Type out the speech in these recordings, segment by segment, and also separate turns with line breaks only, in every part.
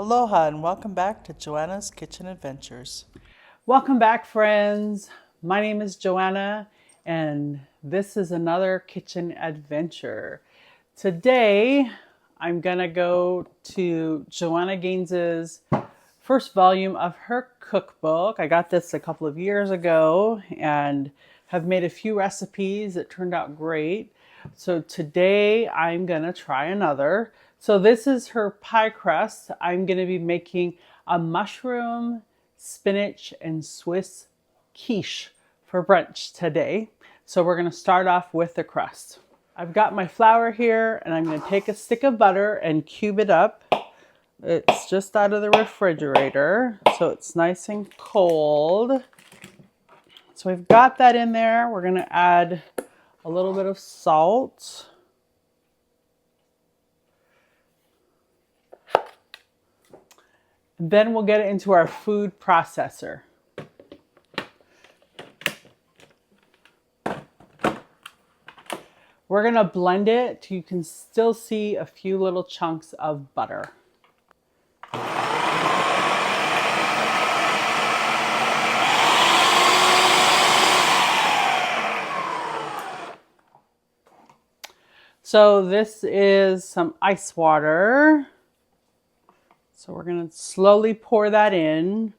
Aloha and welcome back to Joanna's Kitchen Adventures.
Welcome back, friends. My name is Joanna, and this is another kitchen adventure. Today, I'm gonna go to Joanna Gaines's first volume of her cookbook. I got this a couple of years ago and have made a few recipes that turned out great. So today I'm gonna try another. So this is her pie crust. I'm gonna be making a mushroom, spinach, and Swiss quiche for brunch today. So we're gonna start off with the crust. I've got my flour here and I'm gonna take a stick of butter and cube it up. It's just out of the refrigerator, so it's nice and cold. So we've got that in there. We're gonna add a little bit of salt. And then we'll get it into our food processor. We're gonna blend it till you can still see a few little chunks of butter. So this is some ice water. So we're gonna slowly pour that in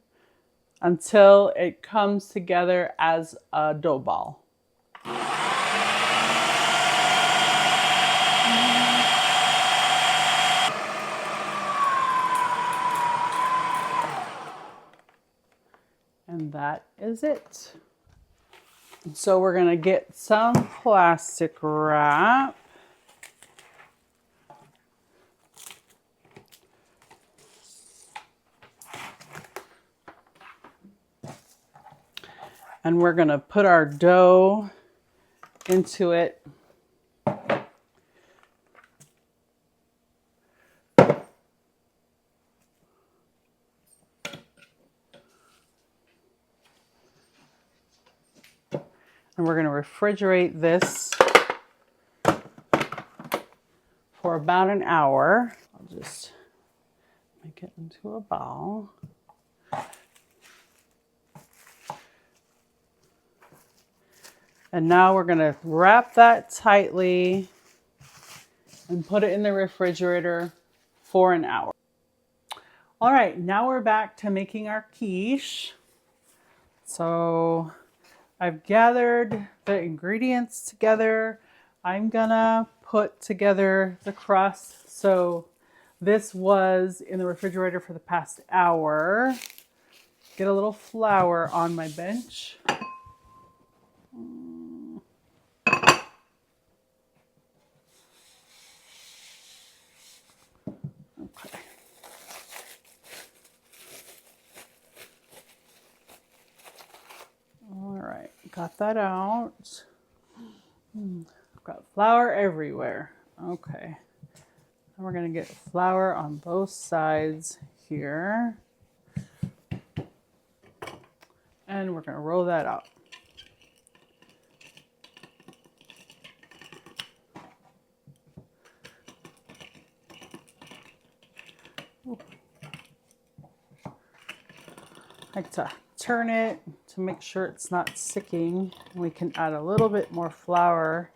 until it comes together as a dough ball. And that is it. So we're gonna get some plastic wrap. And we're gonna put our dough into it. And we're gonna refrigerate this for about an hour. I'll just make it into a ball. And now we're gonna wrap that tightly and put it in the refrigerator for an hour. All right, now we're back to making our quiche. So I've gathered the ingredients together. I'm gonna put together the crust. So this was in the refrigerator for the past hour. Get a little flour on my bench. Okay. All right, got that out. I've got flour everywhere. Okay. And we're gonna get flour on both sides here. And we're gonna roll that out. I like to turn it to make sure it's not sticking. We can add a little bit more flour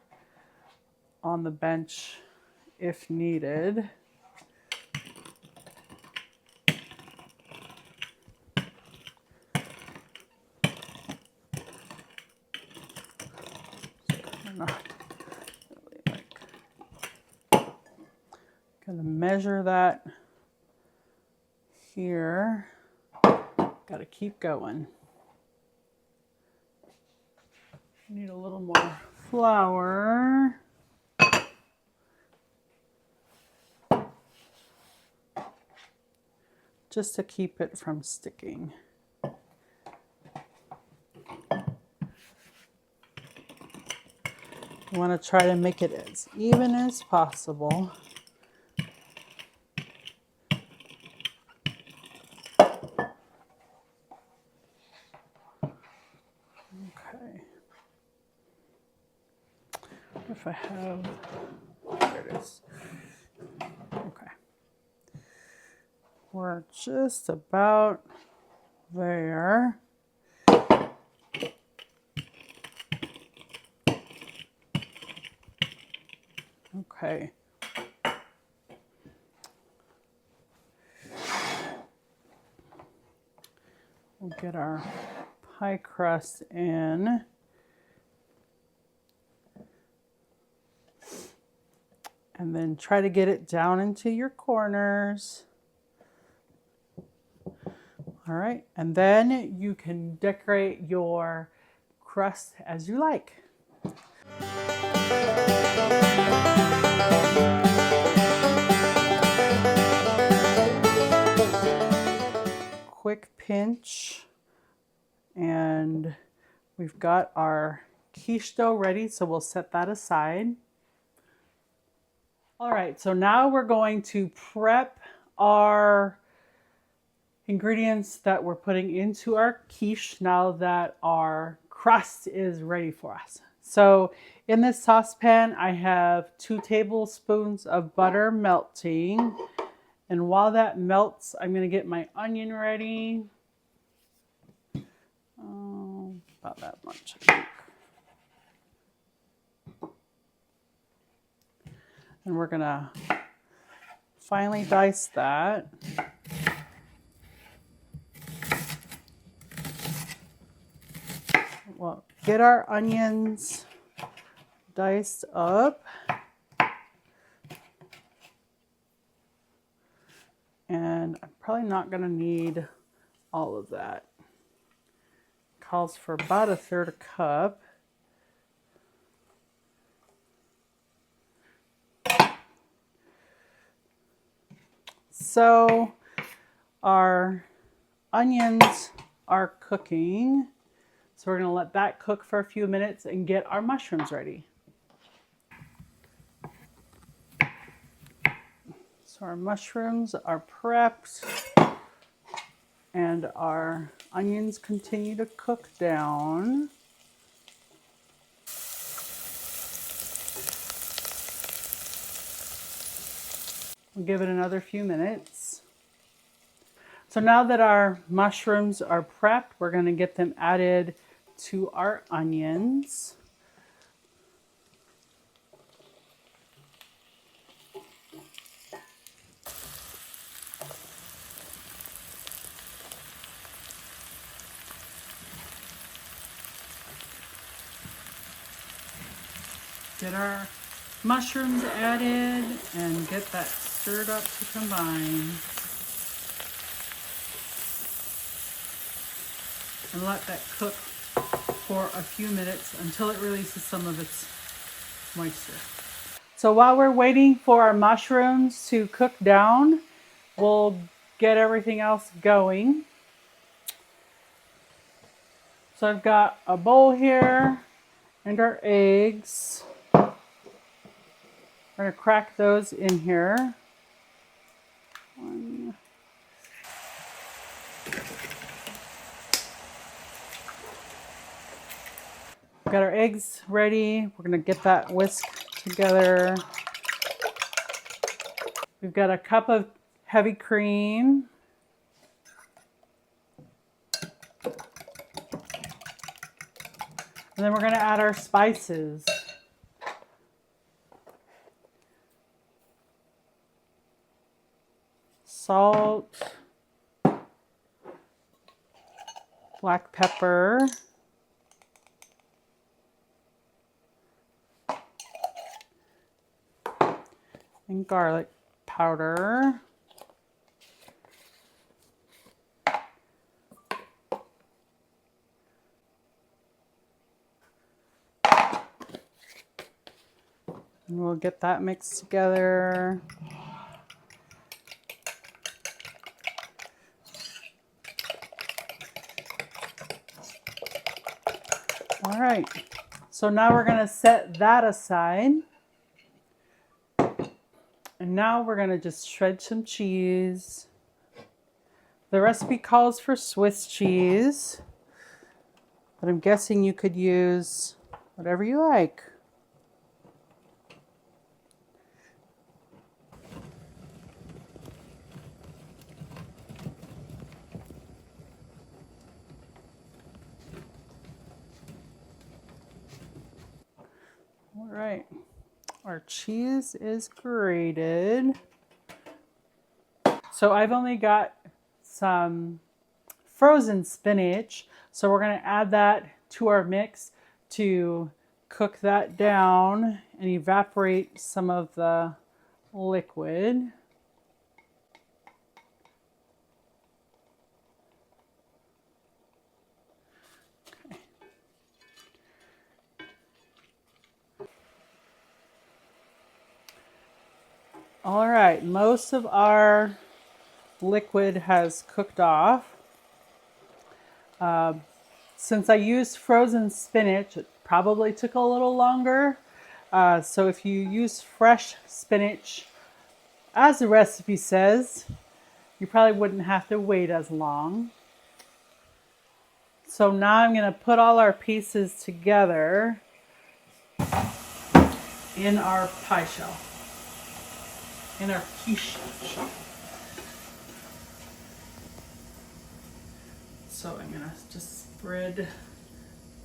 on the bench if needed. Gonna measure that here. Gotta keep going. Need a little more flour. Just to keep it from sticking. You want to try to make it as even as possible. Okay. If I have, there it is. Okay. We're just about there. Okay. We'll get our pie crust in. And then try to get it down into your corners. All right, and then you can decorate your crust as you like. Quick pinch, and we've got our quiche dough ready, so we'll set that aside. All right, so now we're going to prep our ingredients that we're putting into our quiche now that our crust is ready for us. So in this saucepan, I have 2 tablespoons of butter melting. And while that melts, I'm going to get my onion ready. Oh, about that much, I think. And we're going to finely dice that. Well, get our onions diced up. And I'm probably not going to need all of that. Calls for about 1/3 cup. So our onions are cooking. So we're going to let that cook for a few minutes and get our mushrooms ready. So our mushrooms are prepped and our onions continue to cook down. We'll give it another few minutes. So now that our mushrooms are prepped, we're going to get them added to our onions. Get our mushrooms added and get that stirred up to combine. And let that cook for a few minutes until it releases some of its moisture. So while we're waiting for our mushrooms to cook down, we'll get everything else going. So I've got a bowl here and our eggs. We're going to crack those in here. One. Got our eggs ready. We're going to get that whisk together. We've got a cup of heavy cream. And then we're going to add our spices. Salt, black pepper, and garlic powder. And we'll get that mixed together. All right, so now we're going to set that aside. And now we're going to just shred some cheese. The recipe calls for Swiss cheese, but I'm guessing you could use whatever you like. Our cheese is grated. So I've only got some frozen spinach. So we're going to add that to our mix to cook that down and evaporate some of the liquid. Okay. All right, most of our liquid has cooked off. Since I used frozen spinach, it probably took a little longer. So if you use fresh spinach, as the recipe says, you probably wouldn't have to wait as long. So now I'm going to put all our pieces together in our pie shell, in our quiche shell. So I'm going to just spread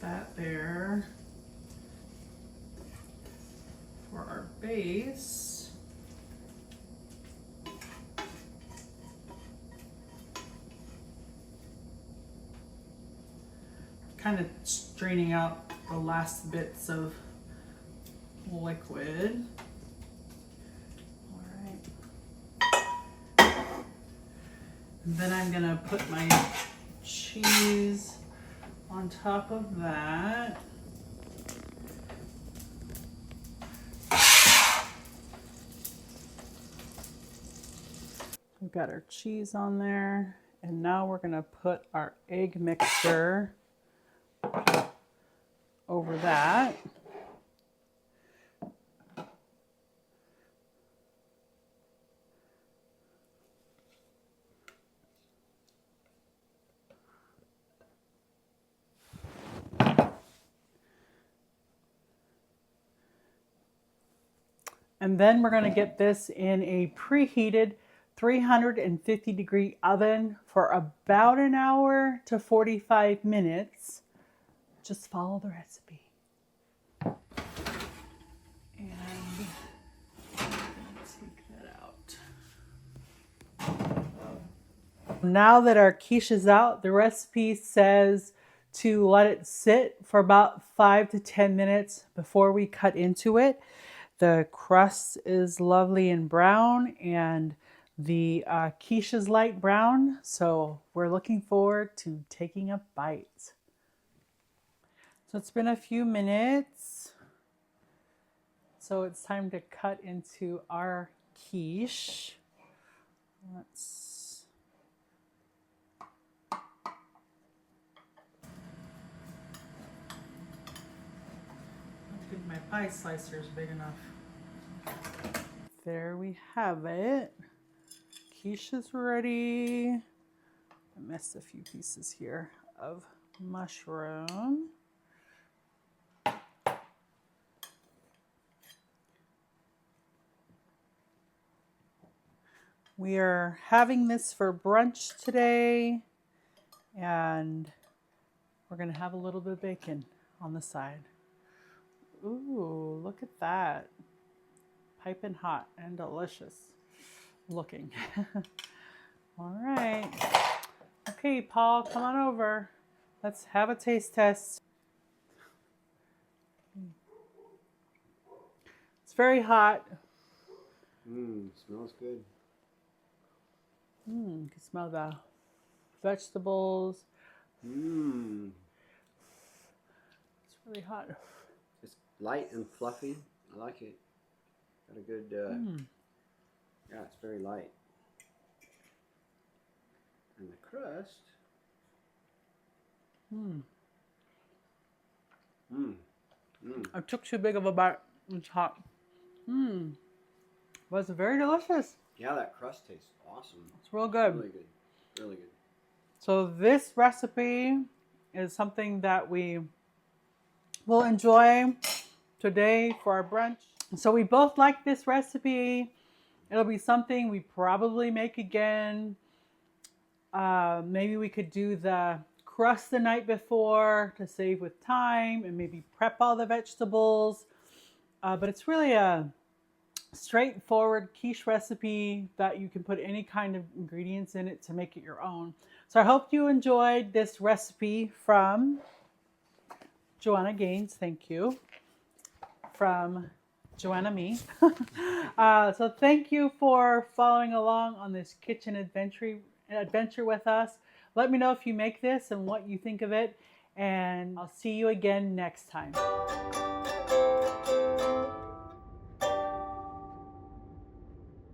that there for our base. Kind of straining out the last bits of liquid. All right. And then I'm going to put my cheese on top of that. We've got our cheese on there, and now we're going to put our egg mixture over that. And then we're going to get this in a preheated 350-degree oven for about an hour to 45 minutes. Just follow the recipe. And I'm going to take that out. Now that our quiche is out, the recipe says to let it sit for about 5 to 10 minutes before we cut into it. The crust is lovely and brown, and the quiche is light brown, so we're looking forward to taking a bite. So it's been a few minutes, so it's time to cut into our quiche. Let's I don't think my pie slicer is big enough. There we have it. Quiche is ready. I missed a few pieces here of mushroom. We are having this for brunch today, and we're going to have a little bit of bacon on the side. Ooh, look at that. Piping hot and delicious looking. All right. Okay, Paul, come on over. Let's have a taste test. It's very hot.
Smells good.
You can smell the vegetables.
It's
It's really hot.
It's light and fluffy. I like it. Got a good, yeah, it's very light. And the crust.
I took too big of a bite. It's hot. But it's very delicious.
Yeah, that crust tastes awesome.
It's real good.
Really good. Really good.
So this recipe is something that we will enjoy today for our brunch. So we both like this recipe. It'll be something we probably make again. Maybe we could do the crust the night before to save with time and maybe prep all the vegetables but it's really a straightforward quiche recipe that you can put any kind of ingredients in it to make it your own. So I hope you enjoyed this recipe from Joanna Gaines. Thank you. From Joanna Me. So thank you for following along on this kitchen adventure with us. Let me know if you make this and what you think of it, and I'll see you again next time.